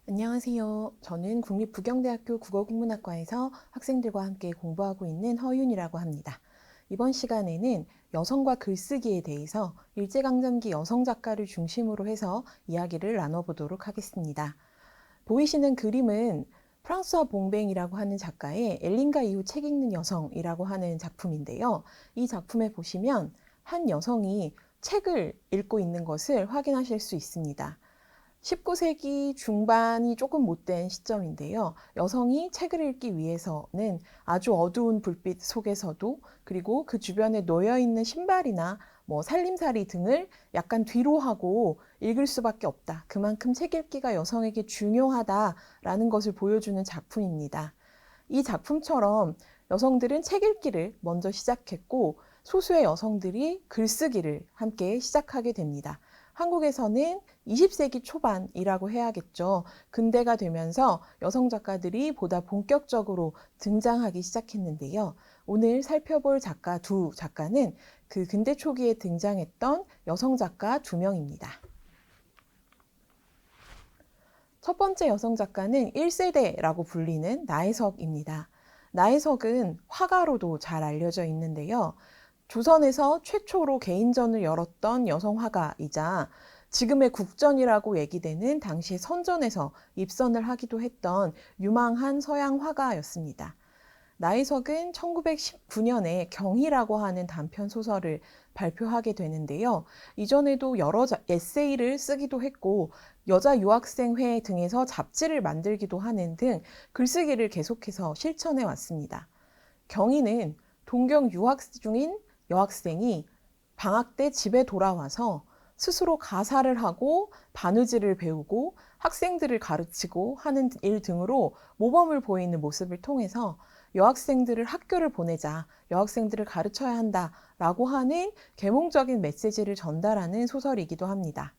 안녕하세요. 저는 국립부경대학교 국어국문학과에서 학생들과 함께 공부하고 있는 허윤이라고 합니다. 이번 시간에는 여성과 글쓰기에 대해서 일제강점기 여성 작가를 중심으로 해서 이야기를 나눠보도록 하겠습니다. 보이시는 그림은 프랑스와 봉뱅이라고 하는 작가의 엘린가 이후 책 읽는 여성이라고 하는 작품인데요. 이 작품에 보시면 한 여성이 책을 읽고 있는 것을 확인하실 수 있습니다. 19세기 중반이 조금 못된 시점인데요. 여성이 책을 읽기 위해서는 아주 어두운 불빛 속에서도, 그리고 그 주변에 놓여있는 신발이나 살림살이 등을 약간 뒤로 하고 읽을 수밖에 없다. 그만큼 책 읽기가 여성에게 중요하다라는 것을 보여주는 작품입니다. 이 작품처럼 여성들은 책 읽기를 먼저 시작했고, 소수의 여성들이 글쓰기를 함께 시작하게 됩니다. 한국에서는 20세기 초반이라고 해야겠죠. 근대가 되면서 여성 작가들이 보다 본격적으로 등장하기 시작했는데요. 오늘 살펴볼 두 작가는 그 근대 초기에 등장했던 여성 작가 2명입니다. 첫 번째 여성 작가는 1세대라고 불리는 나혜석입니다. 나혜석은 화가로도 잘 알려져 있는데요. 조선에서 최초로 개인전을 열었던 여성 화가이자 지금의 국전이라고 얘기되는 당시 선전에서 입선을 하기도 했던 유망한 서양 화가였습니다. 나혜석은 1919년에 경희라고 하는 단편 소설을 발표하게 되는데요. 이전에도 여러 에세이를 쓰기도 했고 여자 유학생회 등에서 잡지를 만들기도 하는 등 글쓰기를 계속해서 실천해 왔습니다. 경희는 동경 유학 중인 여학생이 방학 때 집에 돌아와서 스스로 가사를 하고 바느질을 배우고 학생들을 가르치고 하는 일 등으로 모범을 보이는 모습을 통해서 여학생들을 학교를 보내자, 여학생들을 가르쳐야 한다라고 하는 계몽적인 메시지를 전달하는 소설이기도 합니다.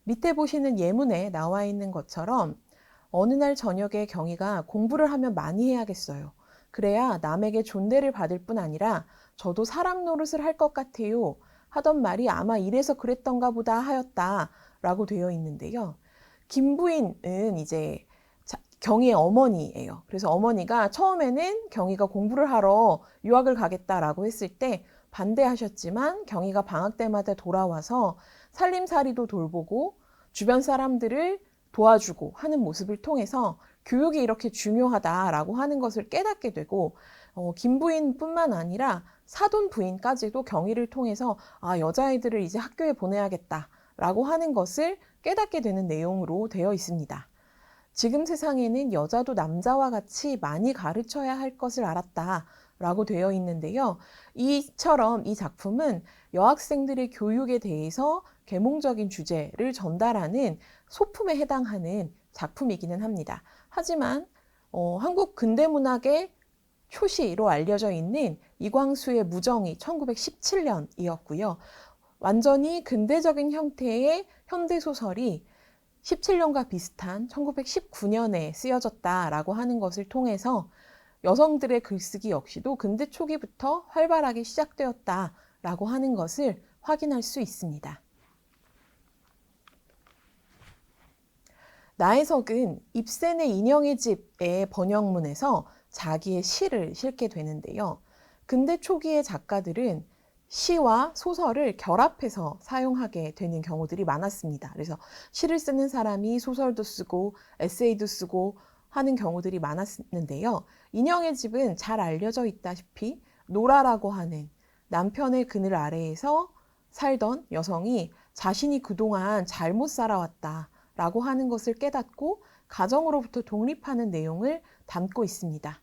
밑에 보시는 예문에 나와 있는 것처럼 어느 날 저녁에 경희가 공부를 하면 많이 해야겠어요. 그래야 남에게 존대를 받을 뿐 아니라 저도 사람 노릇을 할 것 같아요. 하던 말이 아마 이래서 그랬던가 보다 하였다라고 되어 있는데요. 김부인은 이제 경희의 어머니예요. 그래서 어머니가 처음에는 경희가 공부를 하러 유학을 가겠다라고 했을 때 반대하셨지만 경희가 방학 때마다 돌아와서 살림살이도 돌보고 주변 사람들을 도와주고 하는 모습을 통해서 교육이 이렇게 중요하다라고 하는 것을 깨닫게 되고 김부인뿐만 아니라 사돈 부인까지도 경희를 통해서 여자아이들을 이제 학교에 보내야겠다라고 하는 것을 깨닫게 되는 내용으로 되어 있습니다. 지금 세상에는 여자도 남자와 같이 많이 가르쳐야 할 것을 알았다라고 되어 있는데요. 이처럼 이 작품은 여학생들의 교육에 대해서 계몽적인 주제를 전달하는 소품에 해당하는 작품이기는 합니다. 하지만 한국 근대문학의 초시로 알려져 있는 이광수의 무정이 1917년이었고요. 완전히 근대적인 형태의 현대소설이 17년과 비슷한 1919년에 쓰여졌다라고 하는 것을 통해서 여성들의 글쓰기 역시도 근대 초기부터 활발하게 시작되었다라고 하는 것을 확인할 수 있습니다. 나혜석은 입센의 인형의 집의 번역문에서 자기의 시를 실게 되는데요. 근대 초기의 작가들은 시와 소설을 결합해서 사용하게 되는 경우들이 많았습니다. 그래서 시를 쓰는 사람이 소설도 쓰고 에세이도 쓰고 하는 경우들이 많았는데요. 인형의 집은 잘 알려져 있다시피 노라라고 하는 남편의 그늘 아래에서 살던 여성이 자신이 그동안 잘못 살아왔다라고 하는 것을 깨닫고 가정으로부터 독립하는 내용을 담고 있습니다.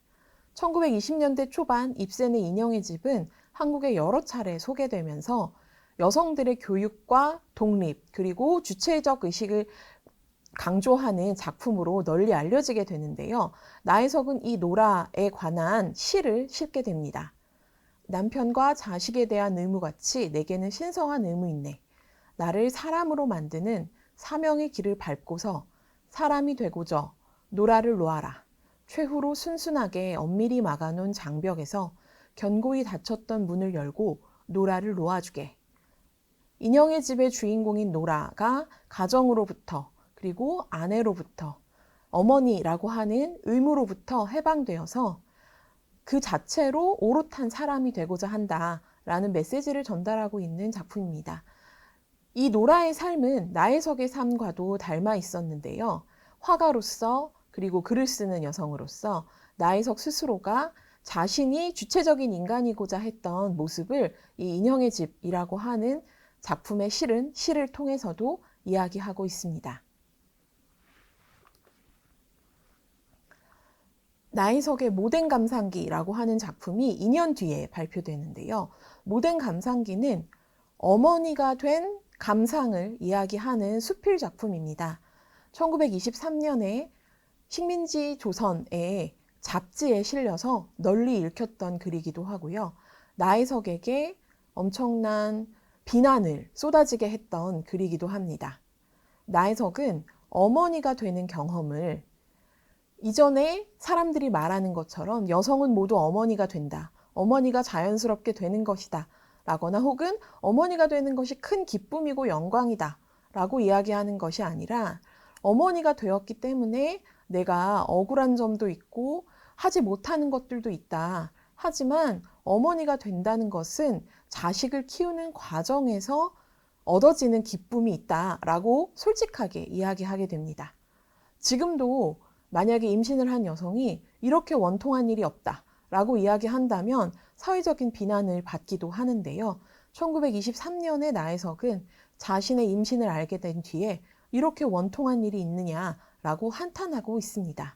1920년대 초반 입센의 인형의 집은 한국에 여러 차례 소개되면서 여성들의 교육과 독립 그리고 주체적 의식을 강조하는 작품으로 널리 알려지게 되는데요. 나혜석은 이 노라에 관한 시를 실게 됩니다. 남편과 자식에 대한 의무같이 내게는 신성한 의무 있네. 나를 사람으로 만드는 사명의 길을 밟고서 사람이 되고자 노라를 놓아라. 최후로 순순하게 엄밀히 막아놓은 장벽에서 견고히 닫혔던 문을 열고 노라를 놓아주게. 인형의 집의 주인공인 노라가 가정으로부터 그리고 아내로부터 어머니라고 하는 의무로부터 해방되어서 그 자체로 오롯한 사람이 되고자 한다라는 메시지를 전달하고 있는 작품입니다. 이 노라의 삶은 나혜석의 삶과도 닮아 있었는데요. 화가로서 그리고 글을 쓰는 여성으로서 나혜석 스스로가 자신이 주체적인 인간이고자 했던 모습을 이 인형의 집이라고 하는 작품의 시를 통해서도 이야기하고 있습니다. 나혜석의 모덴 감상기라고 하는 작품이 2년 뒤에 발표되는데요. 모덴 감상기는 어머니가 된 감상을 이야기하는 수필 작품입니다. 1923년에 식민지 조선의 잡지에 실려서 널리 읽혔던 글이기도 하고요. 나혜석에게 엄청난 비난을 쏟아지게 했던 글이기도 합니다. 나혜석은 어머니가 되는 경험을 이전에 사람들이 말하는 것처럼 여성은 모두 어머니가 된다. 어머니가 자연스럽게 되는 것이다. 라거나 혹은 어머니가 되는 것이 큰 기쁨이고 영광이다. 라고 이야기하는 것이 아니라 어머니가 되었기 때문에 내가 억울한 점도 있고 하지 못하는 것들도 있다. 하지만 어머니가 된다는 것은 자식을 키우는 과정에서 얻어지는 기쁨이 있다라고 솔직하게 이야기하게 됩니다. 지금도 만약에 임신을 한 여성이 이렇게 원통한 일이 없다라고 이야기한다면 사회적인 비난을 받기도 하는데요. 1923년에 나혜석은 자신의 임신을 알게 된 뒤에 이렇게 원통한 일이 있느냐라고 한탄하고 있습니다.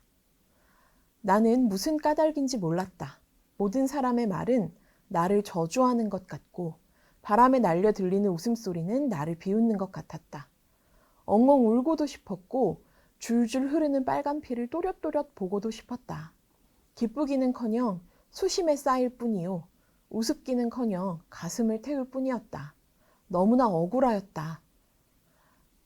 나는 무슨 까닭인지 몰랐다. 모든 사람의 말은 나를 저주하는 것 같고 바람에 날려 들리는 웃음소리는 나를 비웃는 것 같았다. 엉엉 울고도 싶었고 줄줄 흐르는 빨간 피를 또렷또렷 보고도 싶었다. 기쁘기는커녕 수심에 쌓일 뿐이요. 우습기는커녕 가슴을 태울 뿐이었다. 너무나 억울하였다.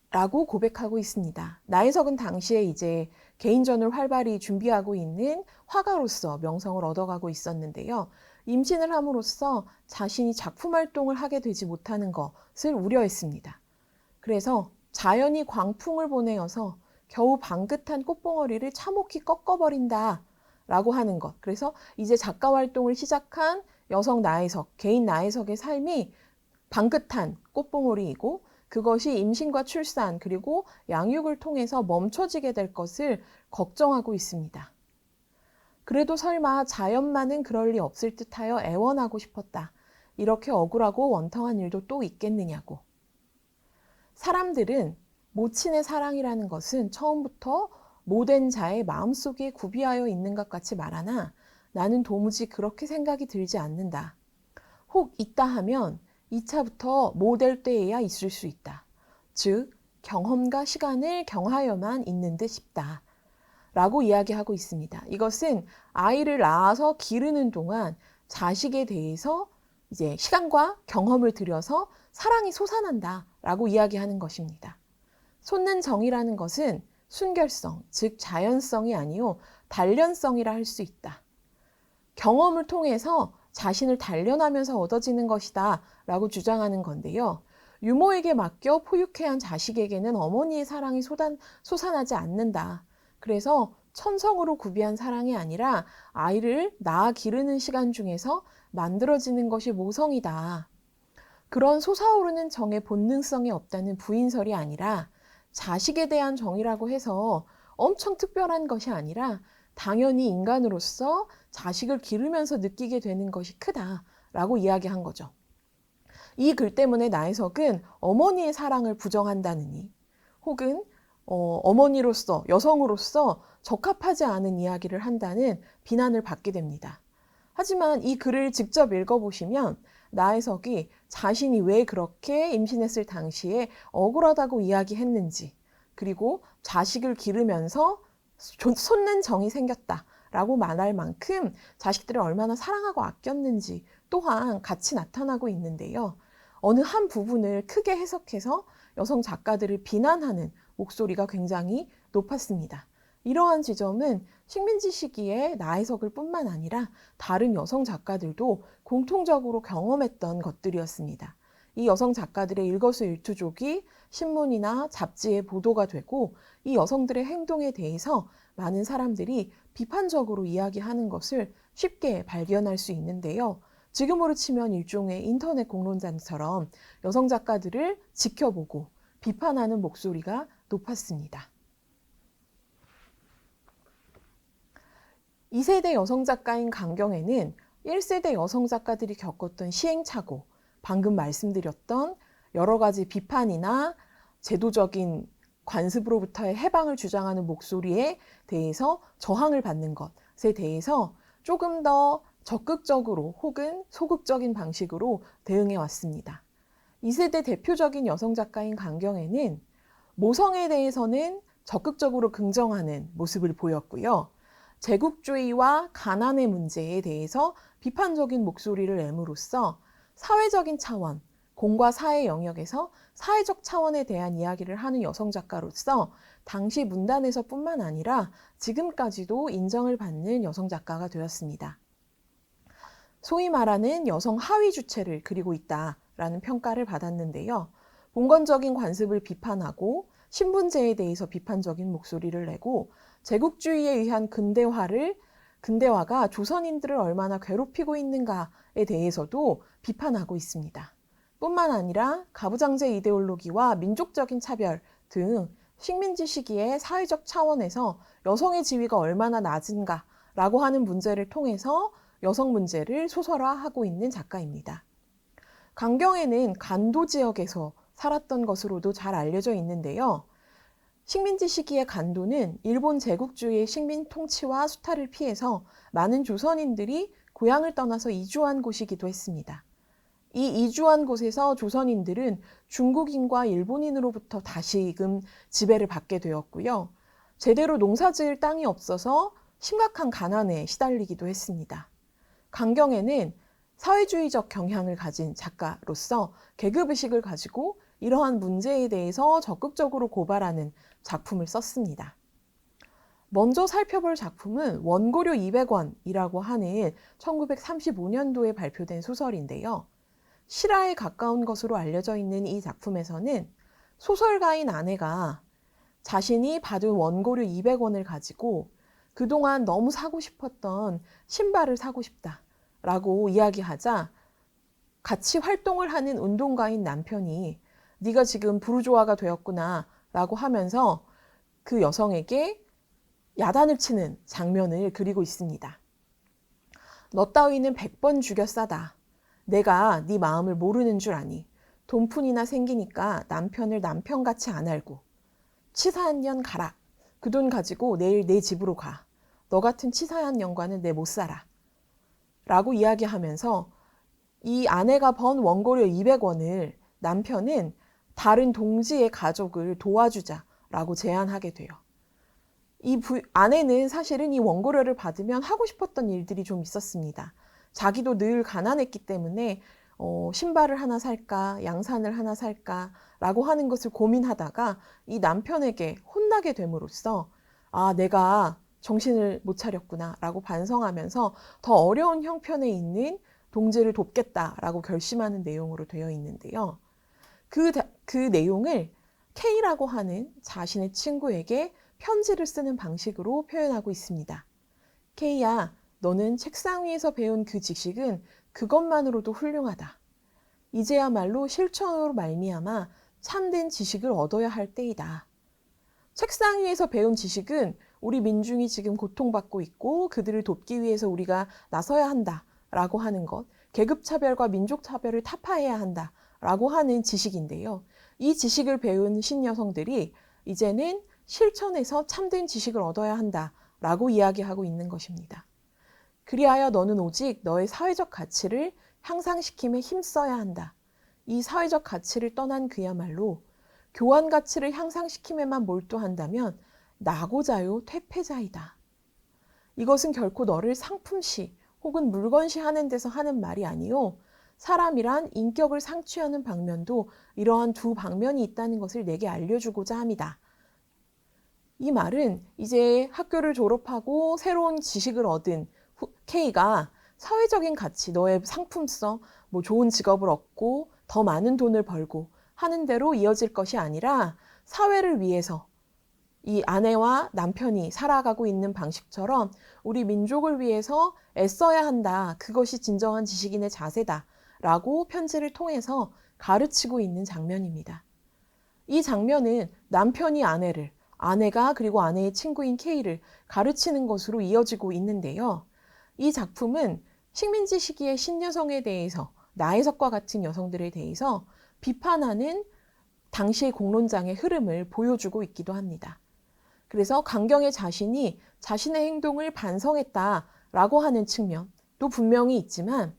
라고 고백하고 있습니다. 나혜석은 당시에 이제 개인전을 활발히 준비하고 있는 화가로서 명성을 얻어가고 있었는데요. 임신을 함으로써 자신이 작품 활동을 하게 되지 못하는 것을 우려했습니다. 그래서 자연이 광풍을 보내어서 겨우 방긋한 꽃봉오리를 참혹히 꺾어버린다 라고 하는 것. 그래서 이제 작가 활동을 시작한 여성 나혜석, 개인 나혜석의 삶이 방긋한 꽃봉오리이고 그것이 임신과 출산 그리고 양육을 통해서 멈춰지게 될 것을 걱정하고 있습니다. 그래도 설마 자연만은 그럴 리 없을 듯하여 애원하고 싶었다. 이렇게 억울하고 원통한 일도 또 있겠느냐고. 사람들은 모친의 사랑이라는 것은 처음부터 모된 자의 마음속에 구비하여 있는 것 같이 말하나 나는 도무지 그렇게 생각이 들지 않는다. 혹 있다 하면 2차부터 모될 때에야 있을 수 있다. 즉 경험과 시간을 경하여만 있는 듯 싶다. 라고 이야기하고 있습니다. 이것은 아이를 낳아서 기르는 동안 자식에 대해서 이제 시간과 경험을 들여서 사랑이 솟아난다 라고 이야기하는 것입니다. 솟는 정이라는 것은 순결성, 즉 자연성이 아니요 단련성이라 할 수 있다. 경험을 통해서 자신을 단련하면서 얻어지는 것이다 라고 주장하는 건데요. 유모에게 맡겨 포육해야 한 자식에게는 어머니의 사랑이 솟아나지 않는다. 그래서 천성으로 구비한 사랑이 아니라 아이를 낳아 기르는 시간 중에서 만들어지는 것이 모성이다. 그런 솟아오르는 정의 본능성이 없다는 부인설이 아니라 자식에 대한 정이라고 해서 엄청 특별한 것이 아니라 당연히 인간으로서 자식을 기르면서 느끼게 되는 것이 크다라고 이야기한 거죠. 이 글 때문에 나혜석은 어머니의 사랑을 부정한다느니 혹은 어머니로서 여성으로서 적합하지 않은 이야기를 한다는 비난을 받게 됩니다. 하지만 이 글을 직접 읽어보시면 나혜석이 자신이 왜 그렇게 임신했을 당시에 억울하다고 이야기했는지 그리고 자식을 기르면서 솟는 정이 생겼다라고 말할 만큼 자식들을 얼마나 사랑하고 아꼈는지 또한 같이 나타나고 있는데요. 어느 한 부분을 크게 해석해서 여성 작가들을 비난하는 목소리가 굉장히 높았습니다. 이러한 지점은 식민지 시기의 나혜석을 뿐만 아니라 다른 여성 작가들도 공통적으로 경험했던 것들이었습니다. 이 여성 작가들의 일거수일투족이 신문이나 잡지에 보도가 되고 이 여성들의 행동에 대해서 많은 사람들이 비판적으로 이야기하는 것을 쉽게 발견할 수 있는데요. 지금으로 치면 일종의 인터넷 공론장처럼 여성 작가들을 지켜보고 비판하는 목소리가 높았습니다. 2세대 여성 작가인 강경애는 1세대 여성 작가들이 겪었던 시행착오, 방금 말씀드렸던 여러 가지 비판이나 제도적인 관습으로부터의 해방을 주장하는 목소리에 대해서 저항을 받는 것에 대해서 조금 더 적극적으로 혹은 소극적인 방식으로 대응해 왔습니다. 2세대 대표적인 여성 작가인 강경애는 모성에 대해서는 적극적으로 긍정하는 모습을 보였고요. 제국주의와 가난의 문제에 대해서 비판적인 목소리를 내므로써 사회적인 차원, 공과 사의 영역에서 사회적 차원에 대한 이야기를 하는 여성 작가로서 당시 문단에서뿐만 아니라 지금까지도 인정을 받는 여성 작가가 되었습니다. 소위 말하는 여성 하위 주체를 그리고 있다라는 평가를 받았는데요. 봉건적인 관습을 비판하고 신분제에 대해서 비판적인 목소리를 내고 제국주의에 의한 근대화가 조선인들을 얼마나 괴롭히고 있는가에 대해서도 비판하고 있습니다. 뿐만 아니라 가부장제 이데올로기와 민족적인 차별 등 식민지 시기의 사회적 차원에서 여성의 지위가 얼마나 낮은가라고 하는 문제를 통해서 여성 문제를 소설화하고 있는 작가입니다. 강경애는 간도 지역에서 살았던 것으로도 잘 알려져 있는데요. 식민지 시기의 간도는 일본 제국주의의 식민 통치와 수탈을 피해서 많은 조선인들이 고향을 떠나서 이주한 곳이기도 했습니다. 이 이주한 곳에서 조선인들은 중국인과 일본인으로부터 다시금 지배를 받게 되었고요. 제대로 농사지을 땅이 없어서 심각한 가난에 시달리기도 했습니다. 강경애는 사회주의적 경향을 가진 작가로서 계급의식을 가지고 이러한 문제에 대해서 적극적으로 고발하는 작품을 썼습니다. 먼저 살펴볼 작품은 원고료 200원이라고 하는 1935년도에 발표된 소설인데요. 실화에 가까운 것으로 알려져 있는 이 작품에서는 소설가인 아내가 자신이 받은 원고료 200원을 가지고 그동안 너무 사고 싶었던 신발을 사고 싶다라고 이야기하자 같이 활동을 하는 운동가인 남편이 네가 지금 부르주아가 되었구나 라고 하면서 그 여성에게 야단을 치는 장면을 그리고 있습니다. 너 따위는 100번 죽여 싸다. 내가 네 마음을 모르는 줄 아니. 돈푼이나 생기니까 남편을 남편같이 안 알고. 치사한 년 가라. 그 돈 가지고 내일 내 집으로 가. 너 같은 치사한 년과는 내 못 살아. 라고 이야기하면서 이 아내가 번 원고료 200원을 남편은 다른 동지의 가족을 도와주자라고 제안하게 돼요. 아내는 사실은 이 원고료를 받으면 하고 싶었던 일들이 좀 있었습니다. 자기도 늘 가난했기 때문에 신발을 하나 살까, 양산을 하나 살까 라고 하는 것을 고민하다가 이 남편에게 혼나게 됨으로써 내가 정신을 못 차렸구나 라고 반성하면서 더 어려운 형편에 있는 동지를 돕겠다라고 결심하는 내용으로 되어 있는데요. 그 내용을 K라고 하는 자신의 친구에게 편지를 쓰는 방식으로 표현하고 있습니다. K야, 너는 책상 위에서 배운 그 지식은 그것만으로도 훌륭하다. 이제야말로 실천으로 말미암아 참된 지식을 얻어야 할 때이다. 책상 위에서 배운 지식은 우리 민중이 지금 고통받고 있고 그들을 돕기 위해서 우리가 나서야 한다라고 하는 것, 계급차별과 민족차별을 타파해야 한다라고 하는 지식인데요. 이 지식을 배운 신여성들이 이제는 실천에서 참된 지식을 얻어야 한다라고 이야기하고 있는 것입니다. 그리하여 너는 오직 너의 사회적 가치를 향상시킴에 힘써야 한다. 이 사회적 가치를 떠난 그야말로 교환 가치를 향상시킴에만 몰두한다면 나고자요 퇴폐자이다. 이것은 결코 너를 상품시 혹은 물건시하는 데서 하는 말이 아니요. 사람이란 인격을 상취하는 방면도 이러한 두 방면이 있다는 것을 내게 알려주고자 합니다. 이 말은 이제 학교를 졸업하고 새로운 지식을 얻은 K가 사회적인 가치, 너의 상품성, 뭐 좋은 직업을 얻고 더 많은 돈을 벌고 하는 대로 이어질 것이 아니라 사회를 위해서 이 아내와 남편이 살아가고 있는 방식처럼 우리 민족을 위해서 애써야 한다. 그것이 진정한 지식인의 자세다. 라고 편지를 통해서 가르치고 있는 장면입니다. 이 장면은 남편이 아내를, 아내가 그리고 아내의 친구인 K를 가르치는 것으로 이어지고 있는데요. 이 작품은 식민지 시기의 신여성에 대해서, 나혜석과 같은 여성들에 대해서 비판하는 당시의 공론장의 흐름을 보여주고 있기도 합니다. 그래서 강경의 자신이 자신의 행동을 반성했다라고 하는 측면도 분명히 있지만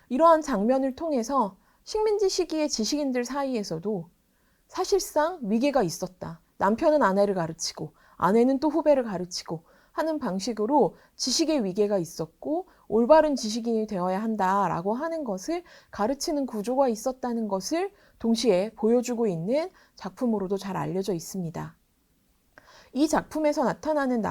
이러한 장면을 통해서 식민지 시기의 지식인들 사이에서도 사실상 위계가 있었다. 남편은 아내를 가르치고 아내는 또 후배를 가르치고 하는 방식으로 지식의 위계가 있었고 올바른 지식인이 되어야 한다라고 하는 것을 가르치는 구조가 있었다는 것을 동시에 보여주고 있는 작품으로도 잘 알려져 있습니다. 이 작품에서 나타나는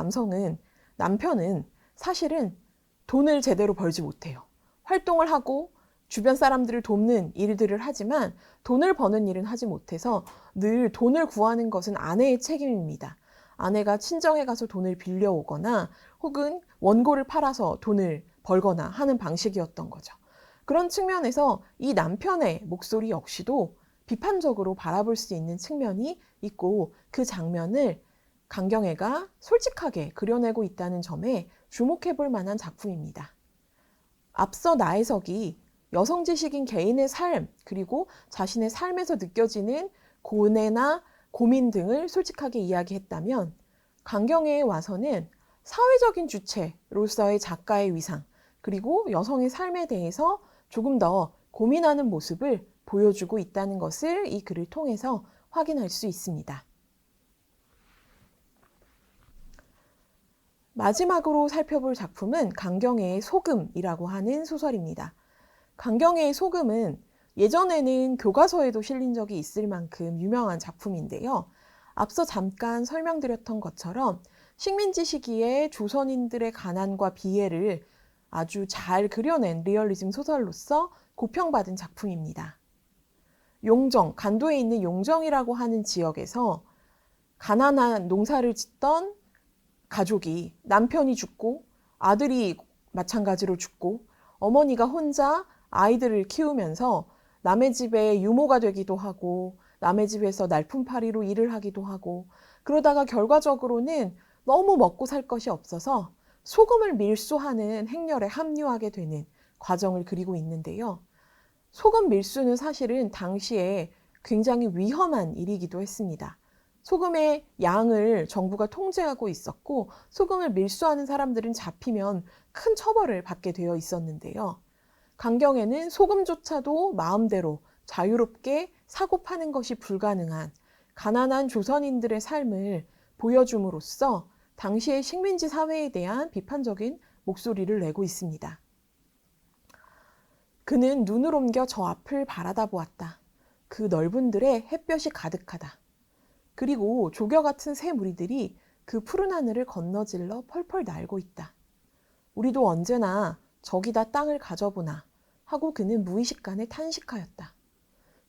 남편은 사실은 돈을 제대로 벌지 못해요. 활동을 하고 주변 사람들을 돕는 일들을 하지만 돈을 버는 일은 하지 못해서 늘 돈을 구하는 것은 아내의 책임입니다. 아내가 친정에 가서 돈을 빌려오거나 혹은 원고를 팔아서 돈을 벌거나 하는 방식이었던 거죠. 그런 측면에서 이 남편의 목소리 역시도 비판적으로 바라볼 수 있는 측면이 있고 그 장면을 강경애가 솔직하게 그려내고 있다는 점에 주목해 볼 만한 작품입니다. 앞서 나혜석이 여성 지식인 개인의 삶 그리고 자신의 삶에서 느껴지는 고뇌나 고민 등을 솔직하게 이야기했다면 강경애에 와서는 사회적인 주체로서의 작가의 위상 그리고 여성의 삶에 대해서 조금 더 고민하는 모습을 보여주고 있다는 것을 이 글을 통해서 확인할 수 있습니다. 마지막으로 살펴볼 작품은 강경애의 소금이라고 하는 소설입니다. 강경애의 소금은 예전에는 교과서에도 실린 적이 있을 만큼 유명한 작품인데요. 앞서 잠깐 설명드렸던 것처럼 식민지 시기의 조선인들의 가난과 비애를 아주 잘 그려낸 리얼리즘 소설로서 고평받은 작품입니다. 용정, 간도에 있는 용정이라고 하는 지역에서 가난한 농사를 짓던 가족이 남편이 죽고 아들이 마찬가지로 죽고 어머니가 혼자 아이들을 키우면서 남의 집에 유모가 되기도 하고 남의 집에서 날품팔이로 일을 하기도 하고 그러다가 결과적으로는 너무 먹고 살 것이 없어서 소금을 밀수하는 행렬에 합류하게 되는 과정을 그리고 있는데요. 소금 밀수는 사실은 당시에 굉장히 위험한 일이기도 했습니다. 소금의 양을 정부가 통제하고 있었고 소금을 밀수하는 사람들은 잡히면 큰 처벌을 받게 되어 있었는데요. 강경애는 소금조차도 마음대로 자유롭게 사고 파는 것이 불가능한 가난한 조선인들의 삶을 보여줌으로써 당시의 식민지 사회에 대한 비판적인 목소리를 내고 있습니다. 그는 눈을 옮겨 저 앞을 바라다 보았다. 그 넓은 들에 햇볕이 가득하다. 그리고 조겨 같은 새 무리들이 그 푸른 하늘을 건너질러 펄펄 날고 있다. 우리도 언제나 저기다 땅을 가져보나 하고 그는 무의식간에 탄식하였다.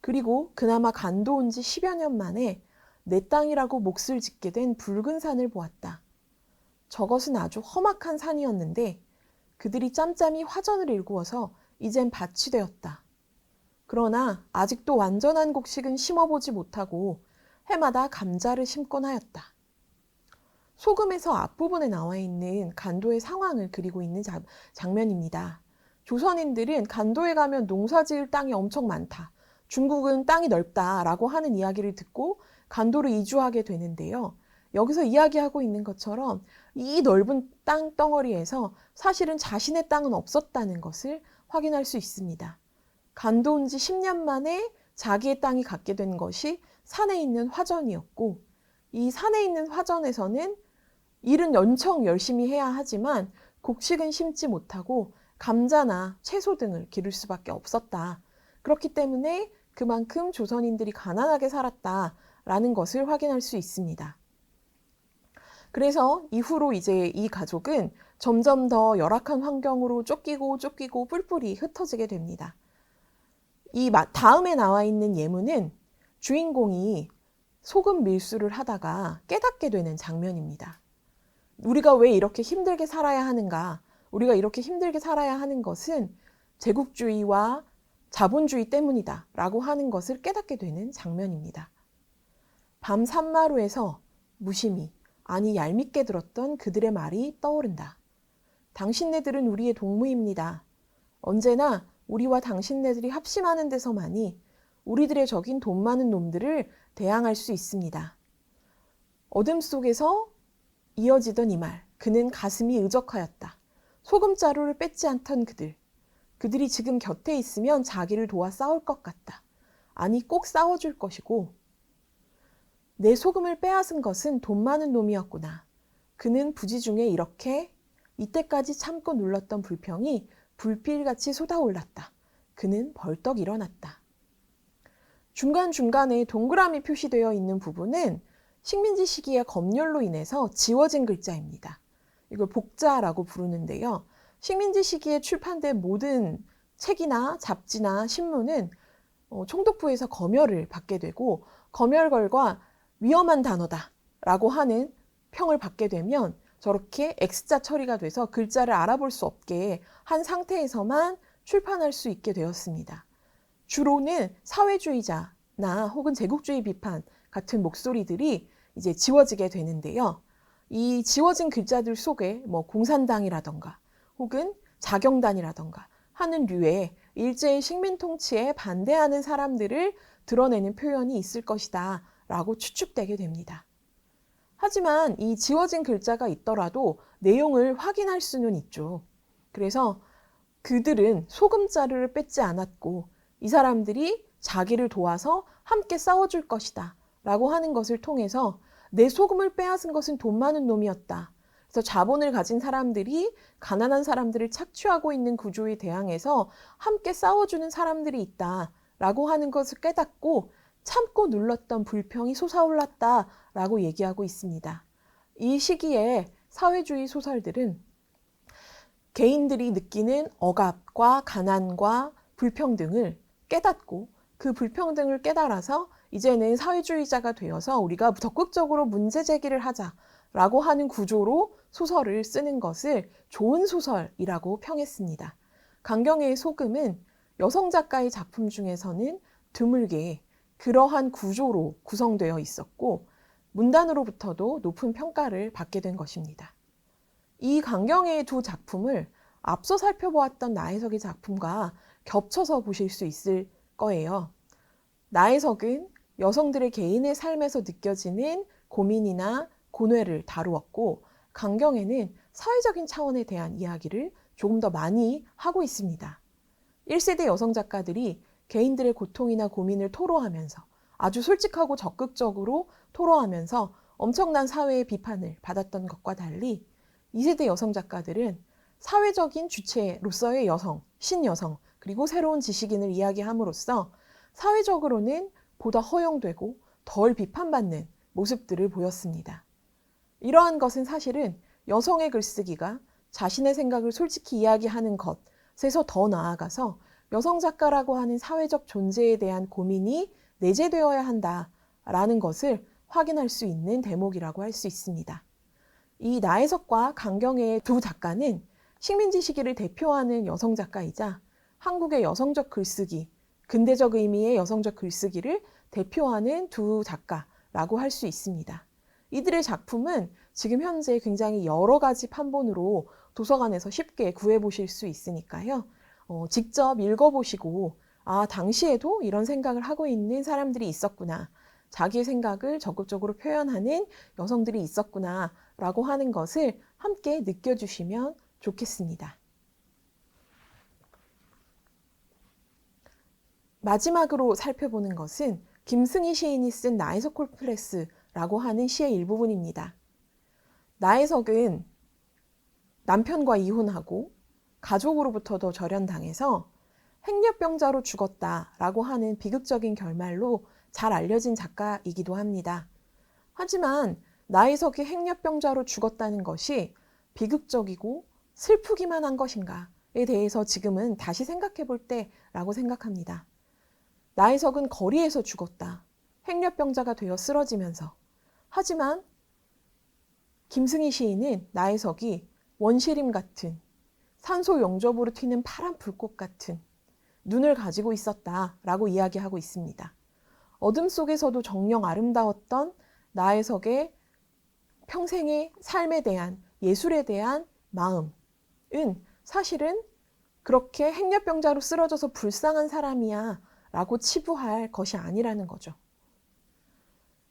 그리고 그나마 간도 온 지 10여 년 만에 내 땅이라고 몫을 짓게 된 붉은 산을 보았다. 저것은 아주 험악한 산이었는데 그들이 짬짬이 화전을 일구어서 이젠 밭이 되었다. 그러나 아직도 완전한 곡식은 심어보지 못하고 해마다 감자를 심곤 하였다. 소금에서 앞부분에 나와 있는 간도의 상황을 그리고 있는 장면입니다. 조선인들은 간도에 가면 농사 지을 땅이 엄청 많다. 중국은 땅이 넓다라고 하는 이야기를 듣고 간도로 이주하게 되는데요. 여기서 이야기하고 있는 것처럼 이 넓은 땅 덩어리에서 사실은 자신의 땅은 없었다는 것을 확인할 수 있습니다. 간도 온 지 10년 만에 자기의 땅이 갖게 된 것이 산에 있는 화전이었고 이 산에 있는 화전에서는 일은 엄청 열심히 해야 하지만 곡식은 심지 못하고 감자나 채소 등을 기를 수밖에 없었다. 그렇기 때문에 그만큼 조선인들이 가난하게 살았다라는 것을 확인할 수 있습니다. 그래서 이후로 이제 이 가족은 점점 더 열악한 환경으로 쫓기고 뿔뿔이 흩어지게 됩니다. 이 다음에 나와 있는 예문은 주인공이 소금 밀수를 하다가 깨닫게 되는 장면입니다. 우리가 왜 이렇게 힘들게 살아야 하는가? 우리가 이렇게 힘들게 살아야 하는 것은 제국주의와 자본주의 때문이다 라고 하는 것을 깨닫게 되는 장면입니다. 밤 산마루에서 무심히, 아니 얄밉게 들었던 그들의 말이 떠오른다. 당신네들은 우리의 동무입니다. 언제나 우리와 당신네들이 합심하는 데서만이 우리들의 적인 돈 많은 놈들을 대항할 수 있습니다. 어둠 속에서 이어지던 이 말, 그는 가슴이 의적하였다. 소금자루를 뺏지 않던 그들이 지금 곁에 있으면 자기를 도와 싸울 것 같다. 아니 꼭 싸워줄 것이고 내 소금을 빼앗은 것은 돈 많은 놈이었구나. 그는 부지 중에 이렇게 이때까지 참고 눌렀던 불평이 불길같이 쏟아올랐다. 그는 벌떡 일어났다. 중간중간에 동그라미 표시되어 있는 부분은 식민지 시기의 검열로 인해서 지워진 글자입니다. 이걸 복자라고 부르는데요. 식민지 시기에 출판된 모든 책이나 잡지나 신문은 총독부에서 검열을 받게 되고 검열걸과 위험한 단어다 라고 하는 평을 받게 되면 저렇게 X자 처리가 돼서 글자를 알아볼 수 없게 한 상태에서만 출판할 수 있게 되었습니다. 주로는 사회주의자나 혹은 제국주의 비판 같은 목소리들이 이제 지워지게 되는데요. 이 지워진 글자들 속에 공산당이라던가 혹은 자경단이라던가 하는 류의 일제의 식민 통치에 반대하는 사람들을 드러내는 표현이 있을 것이다 라고 추측되게 됩니다. 하지만 이 지워진 글자가 있더라도 내용을 확인할 수는 있죠. 그래서 그들은 소금자루를 뺏지 않았고 이 사람들이 자기를 도와서 함께 싸워줄 것이다 라고 하는 것을 통해서 내 소금을 빼앗은 것은 돈 많은 놈이었다. 그래서 자본을 가진 사람들이 가난한 사람들을 착취하고 있는 구조에 대항해서 함께 싸워주는 사람들이 있다 라고 하는 것을 깨닫고 참고 눌렀던 불평이 솟아올랐다라고 얘기하고 있습니다. 이 시기에 사회주의 소설들은 개인들이 느끼는 억압과 가난과 불평등을 깨닫고 그 불평등을 깨달아서 이제는 사회주의자가 되어서 우리가 적극적으로 문제 제기를 하자라고 하는 구조로 소설을 쓰는 것을 좋은 소설이라고 평했습니다. 강경애의 소금은 여성 작가의 작품 중에서는 드물게 그러한 구조로 구성되어 있었고 문단으로부터도 높은 평가를 받게 된 것입니다. 이 강경애의 두 작품을 앞서 살펴보았던 나혜석의 작품과 겹쳐서 보실 수 있을 거예요. 나혜석은 여성들의 개인의 삶에서 느껴지는 고민이나 고뇌를 다루었고 강경애는 사회적인 차원에 대한 이야기를 조금 더 많이 하고 있습니다. 1세대 여성 작가들이 개인들의 고통이나 고민을 토로하면서 아주 솔직하고 적극적으로 토로하면서 엄청난 사회의 비판을 받았던 것과 달리 2세대 여성 작가들은 사회적인 주체로서의 여성, 신여성, 그리고 새로운 지식인을 이야기함으로써 사회적으로는 보다 허용되고 덜 비판받는 모습들을 보였습니다. 이러한 것은 사실은 여성의 글쓰기가 자신의 생각을 솔직히 이야기하는 것에서 더 나아가서 여성 작가라고 하는 사회적 존재에 대한 고민이 내재되어야 한다라는 것을 확인할 수 있는 대목이라고 할 수 있습니다. 이 나혜석과 강경애의 두 작가는 식민지 시기를 대표하는 여성 작가이자 한국의 여성적 글쓰기, 근대적 의미의 여성적 글쓰기를 대표하는 두 작가라고 할 수 있습니다. 이들의 작품은 지금 현재 굉장히 여러 가지 판본으로 도서관에서 쉽게 구해보실 수 있으니까요. 직접 읽어보시고 당시에도 이런 생각을 하고 있는 사람들이 있었구나. 자기의 생각을 적극적으로 표현하는 여성들이 있었구나 라고 하는 것을 함께 느껴주시면 좋겠습니다. 마지막으로 살펴보는 것은 김승희 시인이 쓴 나혜석 콤플렉스라고 하는 시의 일부분입니다. 나혜석은 남편과 이혼하고 가족으로부터도 절연당해서 행렬병자로 죽었다라고 하는 비극적인 결말로 잘 알려진 작가이기도 합니다. 하지만 나혜석이 행렬병자로 죽었다는 것이 비극적이고 슬프기만 한 것인가에 대해서 지금은 다시 생각해 볼 때라고 생각합니다. 나혜석은 거리에서 죽었다. 행렬병자가 되어 쓰러지면서. 하지만 김승희 시인은 나혜석이 원시림 같은 산소 용접으로 튀는 파란 불꽃 같은 눈을 가지고 있었다라고 이야기하고 있습니다. 어둠 속에서도 정녕 아름다웠던 나혜석의 평생의 삶에 대한, 예술에 대한 마음은 사실은 그렇게 행렬병자로 쓰러져서 불쌍한 사람이야 라고 치부할 것이 아니라는 거죠.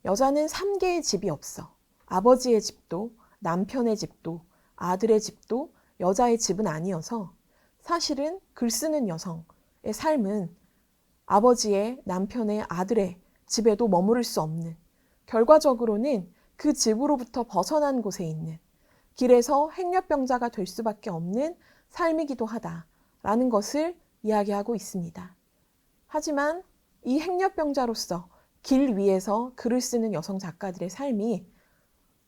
여자는 3개의 집이 없어. 아버지의 집도, 남편의 집도, 아들의 집도 여자의 집은 아니어서 사실은 글 쓰는 여성의 삶은 아버지의, 남편의, 아들의 집에도 머무를 수 없는, 결과적으로는 그 집으로부터 벗어난 곳에 있는, 길에서 행렬병자가 될 수밖에 없는 삶이기도 하다라는 것을 이야기하고 있습니다. 하지만 이 행렬병자로서 길 위에서 글을 쓰는 여성 작가들의 삶이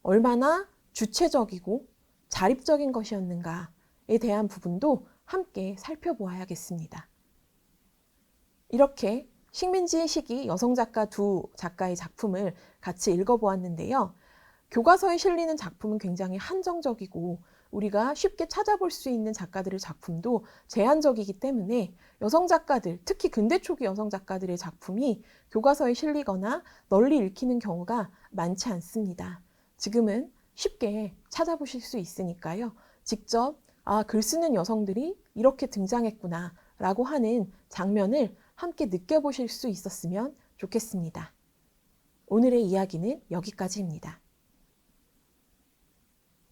얼마나 주체적이고 자립적인 것이었는가에 대한 부분도 함께 살펴보아야겠습니다. 이렇게 식민지의 시기 여성 작가 두 작가의 작품을 같이 읽어보았는데요. 교과서에 실리는 작품은 굉장히 한정적이고 우리가 쉽게 찾아볼 수 있는 작가들의 작품도 제한적이기 때문에 여성 작가들, 특히 근대 초기 여성 작가들의 작품이 교과서에 실리거나 널리 읽히는 경우가 많지 않습니다. 지금은 쉽게 찾아보실 수 있으니까요. 직접 글 쓰는 여성들이 이렇게 등장했구나 라고 하는 장면을 함께 느껴보실 수 있었으면 좋겠습니다. 오늘의 이야기는 여기까지입니다.